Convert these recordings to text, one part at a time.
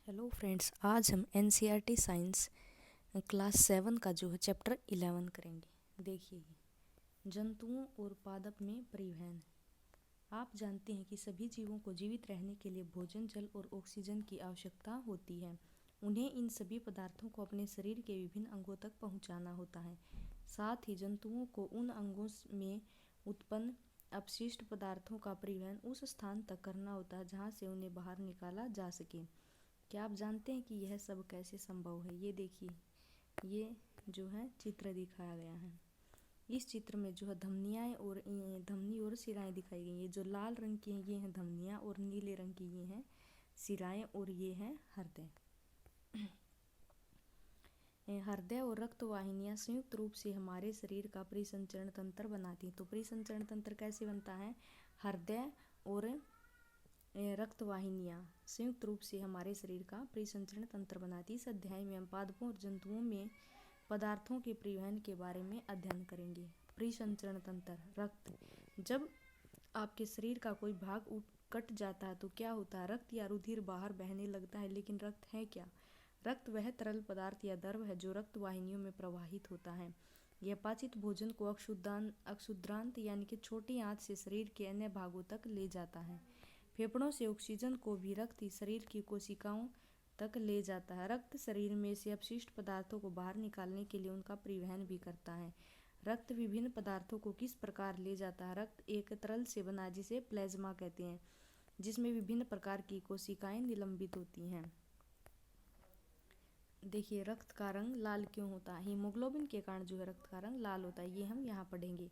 Hello friends, आज हम NCERT science class 7 का जो है चैप्टर 11 करेंगे। देखिए, जंतुओं और पादप में परिवहन। आप जानते हैं कि सभी जीवों को जीवित रहने के लिए भोजन, जल और ऑक्सीजन की आवश्यकता होती है। उन्हें इन सभी पदार्थों को अपने शरीर के विभिन्न अंगों तक पहुंचाना होता है। साथ ही जंतुओं को उन अंगों में उत्पन्न अपशिष्ट पदार्थों का परिवहन उस स्थान तक करना होता है जहां से उन्हें बाहर निकाला जा सके। क्या आप जानते हैं कि यह सब कैसे संभव है? ये देखिए, ये जो है चित्र दिखाया गया है। इस चित्र में जो है धमनी और शिराएं दिखाई गई हैं। जो लाल रंग की हैं ये हैं धमनियाँ, और नीले रंग की ये हैं शिराएं, और ये हैं हृदय। हृदय और रक्त वाहिनियाँ संयुक्त रूप से हमारे शरीर का परिसंचरण तंत्र बनाती हैं। तो परिसंचरण तंत्र कैसे बनता है? हृदय और रक्त वाहिनियाँ संयुक्त रूप से हमारे शरीर का परिसंचरण तंत्र बनाती। इस अध्याय में हम पादपों और जंतुओं में पदार्थों के परिवहन के बारे में अध्ययन करेंगे। परिसंचरण तंत्र। रक्त। जब आपके शरीर का कोई भाग कट जाता है तो क्या होता है? रक्त या रुधिर बाहर बहने लगता है, लेकिन रक्त है क्या? रक्त वह तरल पदार्थ या द्रव है जो रक्त वाहिनियों में प्रवाहित होता है। यह पाचित भोजन को अक्षुद्रांत यानी कि छोटी आंत से शरीर के अन्य भागों तक ले जाता है। फेफड़ों से ऑक्सीजन को भी रक्त ही शरीर की कोशिकाओं तक ले जाता है। रक्त शरीर में से अपशिष्ट पदार्थों को बाहर निकालने के लिए उनका परिवहन भी करता है। रक्त विभिन्न पदार्थों को किस प्रकार ले जाता है? रक्त एक तरल से बना जिसे प्लाज्मा कहते हैं, जिसमें विभिन्न प्रकार की कोशिकाएं निलंबित होती हैं। देखिए, रक्त का रंग लाल क्यों होता है? हीमोग्लोबिन के कारण जो है रक्त का रंग लाल होता है, ये हम यहाँ पढ़ेंगे।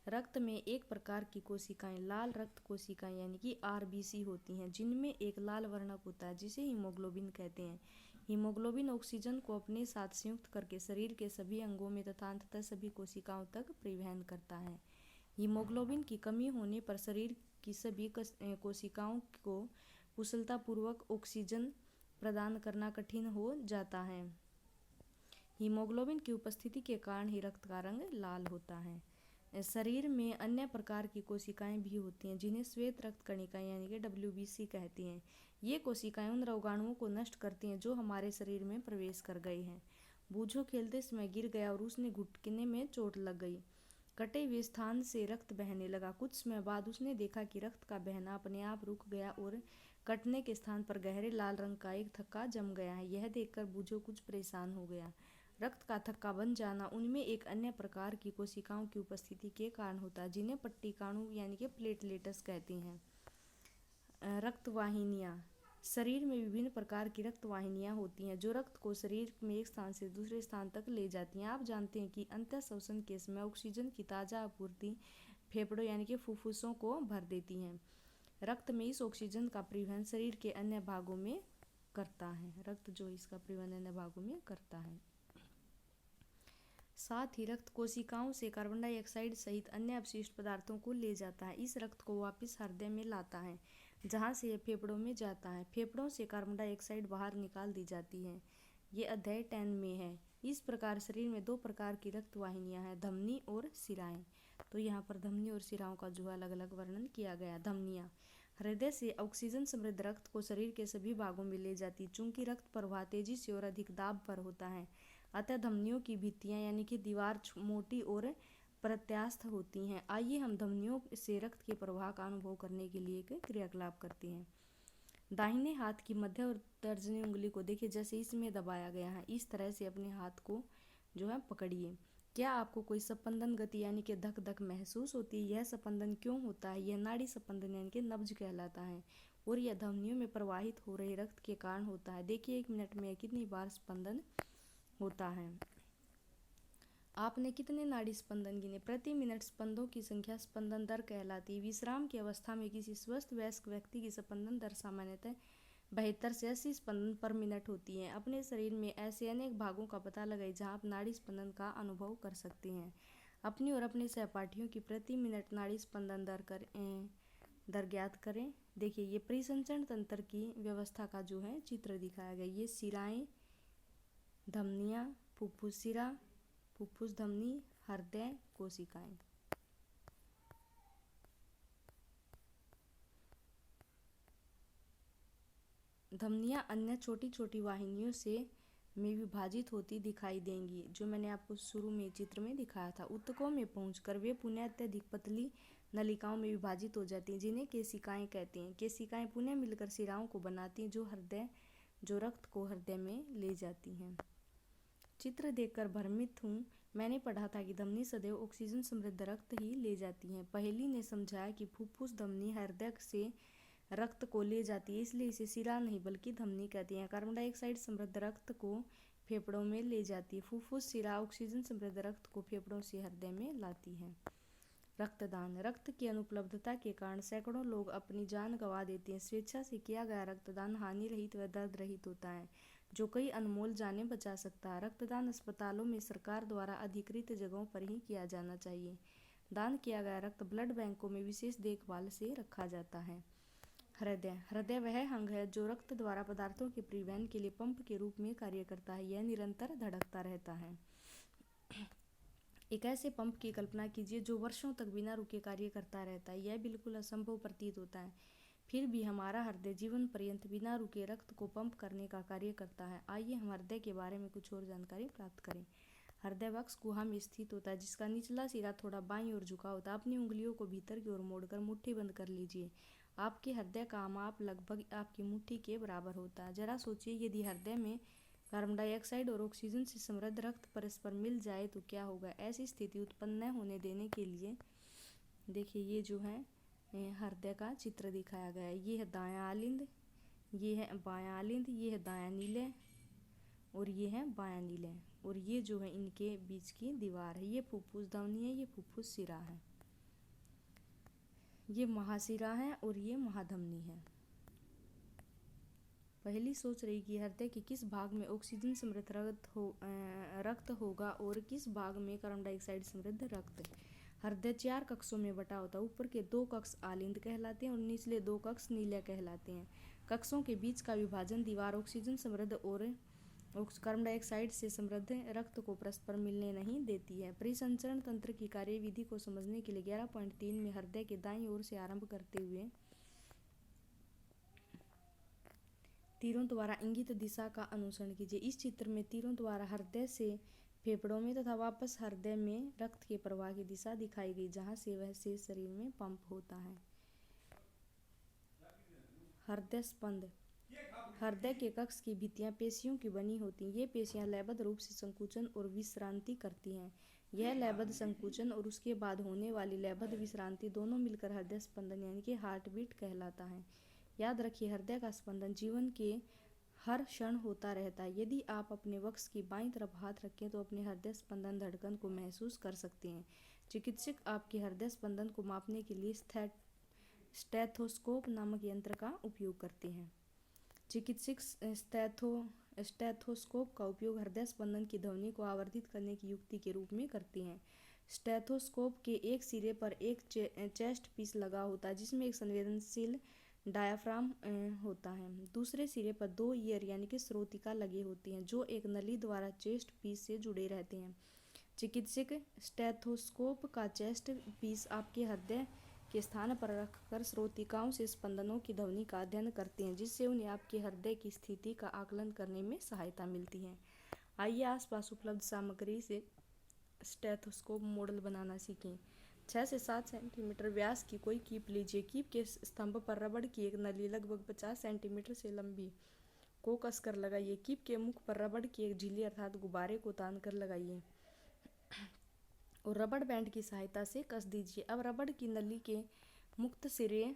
रक्त में एक प्रकार की कोशिकाएं लाल रक्त कोशिकाएं यानी कि आरबीसी होती हैं, जिनमें एक लाल वर्णक होता है जिसे हीमोग्लोबिन कहते हैं। हीमोग्लोबिन ऑक्सीजन को अपने साथ संयुक्त करके शरीर के सभी अंगों में तथा अंततः सभी कोशिकाओं तक परिवहन करता है। हीमोग्लोबिन की कमी होने पर शरीर की सभी कोशिकाओं को कुशलतापूर्वक ऑक्सीजन प्रदान करना कठिन हो जाता है। हीमोग्लोबिन की उपस्थिति के कारण ही रक्त का रंग लाल होता है। शरीर में अन्य प्रकार की कोशिकाएं भी होती हैं जिन्हें श्वेत रक्त कणिकाएं यानी कि WBC कहती हैं। ये कोशिकाएं उन रोगाणुओं को नष्ट करती हैं जो हमारे शरीर में प्रवेश कर गए हैं। बूझो खेलते समय गिर गया और उसने घुटने में चोट लग गई। कटे हुए स्थान से रक्त बहने लगा। कुछ समय बाद उसने देखा कि रक्त का बहना अपने आप रुक गया और कटने के स्थान पर गहरे लाल रंग का एक थक्का जम गया है। यह देखकर बूझो कुछ परेशान हो गया। रक्त का थक्का बन जाना उनमें एक अन्य प्रकार की कोशिकाओं की उपस्थिति के कारण होता है जिन्हें पट्टिकाणु यानी कि प्लेटलेट्स कहते हैं। रक्त वाहिनियाँ। शरीर में विभिन्न प्रकार की रक्त वाहिनियाँ होती हैं जो रक्त को शरीर में एक स्थान से दूसरे स्थान तक ले जाती हैं। आप जानते हैं कि अंतःश्वसन के समय ऑक्सीजन की ताज़ा आपूर्ति फेफड़ों यानी कि फुफ्फुसों को भर देती हैं। रक्त में इस ऑक्सीजन का परिवहन शरीर के अन्य भागों में करता है। रक्त जो इसका परिवहन अन्य भागों में करता है। साथ ही रक्त कोशिकाओं से कार्बन डाइऑक्साइड सहित अन्य अपशिष्ट पदार्थों को ले जाता है। इस रक्त को वापस हृदय में लाता है जहां से यह फेफड़ों में जाता है। फेफड़ों से कार्बन डाइऑक्साइड बाहर निकाल दी जाती है। ये अध्याय 10 में है। इस प्रकार शरीर में दो प्रकार की रक्त वाहिनियाँ हैं, धमनी और शिराएं। तो यहाँ पर धमनी और शिराओं का जो अलग अलग वर्णन किया गया। धमनियाँ हृदय से ऑक्सीजन समृद्ध रक्त को शरीर के सभी भागों में ले जाती। चूंकि रक्त प्रवाह तेजी से और अधिक दाब पर होता है, अतः धमनियों की भित्तियां यानी कि दीवार मोटी और प्रत्यास्थ होती हैं। आइए हम धमनियों से रक्त के प्रवाह का अनुभव करने के लिए एक क्रियाकलाप करते हैं। दाहिने हाथ की मध्य और तर्जनी उंगली को देखिए, जैसे इसमें दबाया गया है, इस तरह से अपने हाथ को जो है पकड़िए। क्या आपको कोई स्पंदन गति यानी कि धक धक महसूस होती है? यह स्पंदन क्यों होता है? यह नाड़ी स्पंदन यानी कि नब्ज कहलाता है और यह धमनियों में प्रवाहित हो रहे रक्त के कारण होता है। देखिए, 1 मिनट में कितनी बार स्पंदन होता है। आपने कितने नाड़ी स्पंदन गिने? प्रति मिनट स्पंदों की संख्या स्पंदन दर कहलाती है। विश्राम की अवस्था में किसी स्वस्थ वयस्क व्यक्ति की स्पंदन दर सामान्यतः 72 से 80 स्पंदन पर मिनट होती है। अपने शरीर में ऐसे अनेक भागों का पता लगाएं जहां आप नाड़ी स्पंदन का अनुभव कर सकते हैं। अपनी और अपने सहपाठियों की प्रति मिनट नाड़ी स्पंदन दर ज्ञात करें। देखिए, ये परिसंचरण तंत्र की व्यवस्था का जो है चित्र दिखाया गया। ये शिराएं, धमनियाँ, फुफ्फुस शिरा, फुफ्फुस धमनी, हृदय, कोशिकाएं। धमनियाँ अन्य छोटी छोटी वाहिनियों से में विभाजित होती दिखाई देंगी, जो मैंने आपको शुरू में चित्र में दिखाया था। ऊतकों में पहुंचकर वे पुनः अत्यधिक पतली नलिकाओं में विभाजित हो जाती हैं, जिन्हें केशिकाएं कहते हैं। केशिकाएं पुनः मिलकर शिराओं को बनाती हैं, जो रक्त को हृदय में ले जाती हैं। चित्र देखकर भ्रमित हूँ। मैंने पढ़ा था कि धमनी सदैव ऑक्सीजन समृद्ध रक्त ही ले जाती हैं। पहेली ने समझाया कि फुफ्फुस धमनी हृदय से रक्त को ले जाती है, इसलिए इसे शिरा नहीं बल्कि धमनी कहती हैं। कार्बन डाइऑक्साइड समृद्ध रक्त को फेफड़ों में ले जाती है। फुफ्फुस शिरा ऑक्सीजन समृद्ध रक्त को फेफड़ों से हृदय में लाती है। रक्तदान। रक्त की अनुपलब्धता के कारण सैकड़ों लोग अपनी जान गंवा देते हैं। स्वेच्छा से किया गया रक्तदान हानि रहित व दर्द रहित होता है, जो कई अनमोल जानें बचा सकता है। रक्तदान अस्पतालों में सरकार द्वारा अधिकृत जगहों पर ही किया जाना चाहिए। दान किया गया रक्त ब्लड बैंकों में विशेष देखभाल से रखा जाता है। हृदय। हृदय वह अंग है जो रक्त द्वारा पदार्थों के परिवहन के लिए पंप के रूप में कार्य करता है। यह निरंतर धड़कता रहता है। एक ऐसे पंप की कल्पना कीजिए जो वर्षों तक बिना रुके कार्य करता रहता है। यह बिल्कुल असंभव प्रतीत होता है, फिर भी हमारा हृदय जीवन पर्यंत बिना रुके रक्त को पंप करने का कार्य करता है। आइए हम हृदय के बारे में कुछ और जानकारी प्राप्त करें। हृदय वक्ष गुहा में स्थित होता है, जिसका निचला सिरा थोड़ा बाईं ओर झुका होता है। अपनी उंगलियों को भीतर की ओर मोड़कर मुट्ठी बंद कर लीजिए। आपके हृदय का माप लगभग आपकी मुट्ठी के बराबर होता है। जरा सोचिए, यदि हृदय में कार्बन डाइऑक्साइड और ऑक्सीजन से समृद्ध रक्त परस्पर मिल जाए तो क्या होगा। ऐसी स्थिति उत्पन्न न होने देने के लिए देखिए, ये जो है हृदय का चित्र दिखाया गया है। ये है दायां आलिंद, ये है बायां आलिंद, ये है दायां नीले और ये है बायां नीले, और ये जो है इनके बीच की दीवार है। ये फुफ्फुस धमनी है, ये फुफ्फुस शिरा है, ये महाशिरा है और ये महाधमनी है। पहली सोच रही कि हृदय के किस भाग में ऑक्सीजन समृद्ध रक्त होगा और किस भाग में कार्बन डाइऑक्साइड समृद्ध रक्त। हृदय 4 कक्षों में बटा होता है। ऊपर के 2 कक्ष आलिंद कहलाते हैं और निचले 2 कक्ष नीले कहलाते हैं। कक्षों के बीच का विभाजन दीवार ऑक्सीजन समृद्ध और कार्बन डाइऑक्साइड से समृद्ध रक्त को परस्पर मिलने नहीं देती है। परिसंचरण तंत्र की कार्यविधि को समझने के लिए 11.3 में हृदय के दाईं ओर से आरंभ करते हुए तीरों द्वारा इंगित दिशा का अनुसरण कीजिए। इस चित्र में तीरों द्वारा हृदय से फेफड़ों में तथा वापस हृदय में रक्त के प्रवाह की दिशा दिखाई गई, जहां से वह शेष शरीर में पंप होता है। हृदय स्पंद। हृदय के कक्ष की भित्तियां पेशियों की बनी होती हैं। ये पेशियां लयबद्ध रूप से संकुचन और विश्रांति करती हैं। यह लयबद्ध संकुचन और उसके बाद होने वाली लयबद्ध विश्रांति दोनों मिलकर हृदय स्पंदन यानी कि हार्ट बीट कहलाता है। याद रखिए, हृदय का स्पंदन जीवन के हर क्षण होता रहता है। यदि आप अपने वक्ष की बाईं तरफ हाथ रखें तो अपने हृदय स्पंदन धड़कन को महसूस कर सकते हैं। चिकित्सक आपके हृदय स्पंदन को मापने के लिए स्टेथोस्कोप नामक यंत्र का उपयोग करते हैं। चिकित्सक स्टेथोस्कोप का उपयोग हृदय स्पंदन की ध्वनि को आवर्धित करने की युक्ति के रूप में करते हैं। स्टेथोस्कोप के एक सिरे पर एक चेस्ट पीस लगा होता है, जिसमें एक संवेदनशील डायाफ्राम होता है। दूसरे सिरे पर 2 ईयर यानी कि श्रोतिका लगे होती हैं, जो एक नली द्वारा चेस्ट पीस से जुड़े रहते हैं। चिकित्सक स्टेथोस्कोप का चेस्ट पीस आपके हृदय के स्थान पर रखकर श्रोतिकाओं से स्पंदनों की ध्वनि का अध्ययन करते हैं, जिससे उन्हें आपके हृदय की स्थिति का आकलन करने में सहायता मिलती है। आइए आसपास उपलब्ध सामग्री से स्टेथोस्कोप मॉडल बनाना सीखें। 6 से 7 सेंटीमीटर व्यास की कोई कीप लीजिए। कीप के स्तंभ पर रबड़ की एक नली लगभग 50 सेंटीमीटर से लंबी को कसकर लगाइए। कीप के मुख पर रबड़ की एक झिल्ली अर्थात गुब्बारे को तान कर लगाइए और रबड़ बैंड की सहायता से कस दीजिए। अब रबड़ की नली के मुक्त सिरे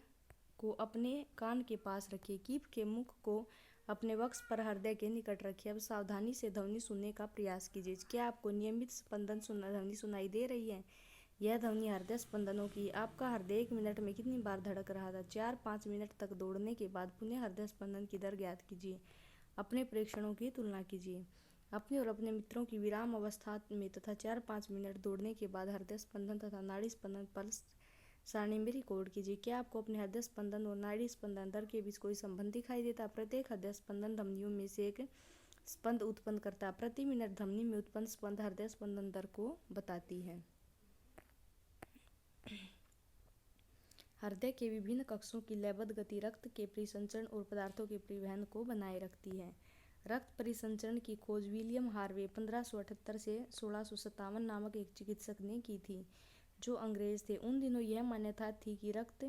को अपने कान के पास रखिए। कीप के मुख को अपने वक्ष पर हृदय के निकट रखिए। अब सावधानी से ध्वनि सुनने का प्रयास कीजिए। क्या आपको नियमित स्पंदन ध्वनि सुनाई दे रही है? यह ध्वनि हृदय स्पंदनों की। आपका हृदय 1 मिनट में कितनी बार धड़क रहा था? 4-5 मिनट तक दौड़ने के बाद पुनः हृदय स्पंदन की दर ज्ञात कीजिए। अपने प्रेक्षणों की तुलना कीजिए। अपने और अपने मित्रों की विराम अवस्था में तथा 4-5 मिनट दौड़ने के बाद हृदय स्पंदन तथा नाड़ी स्पंदन पल्स सारणी में रिकॉर्ड कीजिए। क्या आपको अपने हृदय स्पंदन और नाड़ी स्पंदन दर के बीच कोई संबंध दिखाई देता? प्रत्येक हृदय स्पंदन धमनियों में से एक स्पंद उत्पन्न करता है। प्रति मिनट धमनी में उत्पन्न स्पंद हृदय स्पंदन दर को बताती है। हृदय के विभिन्न कक्षों की लयबद्ध गति रक्त के परिसंचरण और पदार्थों के परिवहन को बनाए रखती है। रक्त परिसंचरण की खोज विलियम हार्वे 1578 से 1657 नामक एक चिकित्सक ने की थी, जो अंग्रेज थे। उन दिनों यह मान्यता थी कि रक्त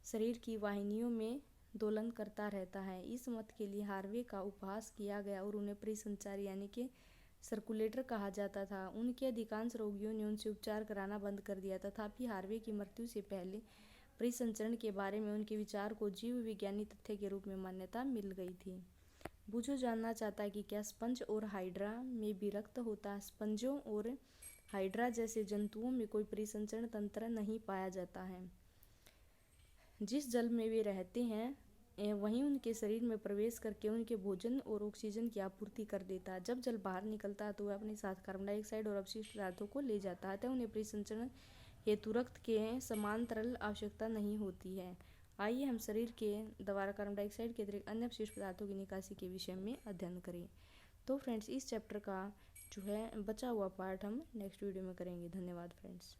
शरीर की वाहिनियों में दोलन करता रहता है। इस मत के लिए हार्वे का उपहास किया गया और उन्हें परिसंचारी यानी कि सर्कुलेटर कहा जाता था। उनके अधिकांश रोगियों ने उनसे उपचार कराना बंद कर दिया। तथापि हार्वे की मृत्यु से पहले परिसंचरण के बारे में उनके विचार को जीव विज्ञानी तथ्य के रूप में मान्यता मिल गई थी। बुझो जानना चाहता है कि क्या स्पंज और हाइड्रा में भी रक्त होता है। स्पंजों और हाइड्रा जैसे जंतुओं में कोई परिसंचरण तंत्र नहीं पाया जाता है। जिस जल में वे रहते हैं वहीं उनके शरीर में प्रवेश करके उनके भोजन और ऑक्सीजन की आपूर्ति कर देता है। जब जल बाहर निकलता है तो वह अपने साथ कार्बन डाइऑक्साइड और अपशिष्ट पदार्थों को ले जाता है, अतः उन्हें परिसंचरण हेतु रक्त के समान तरल आवश्यकता नहीं होती है। आइए हम शरीर के द्वारा कार्बन डाइऑक्साइड के अतिरिक्त अन्य अपशिष्ट पदार्थों की निकासी के विषय में अध्ययन करें। तो फ्रेंड्स, इस चैप्टर का जो है बचा हुआ पार्ट हम नेक्स्ट वीडियो में करेंगे। धन्यवाद फ्रेंड्स।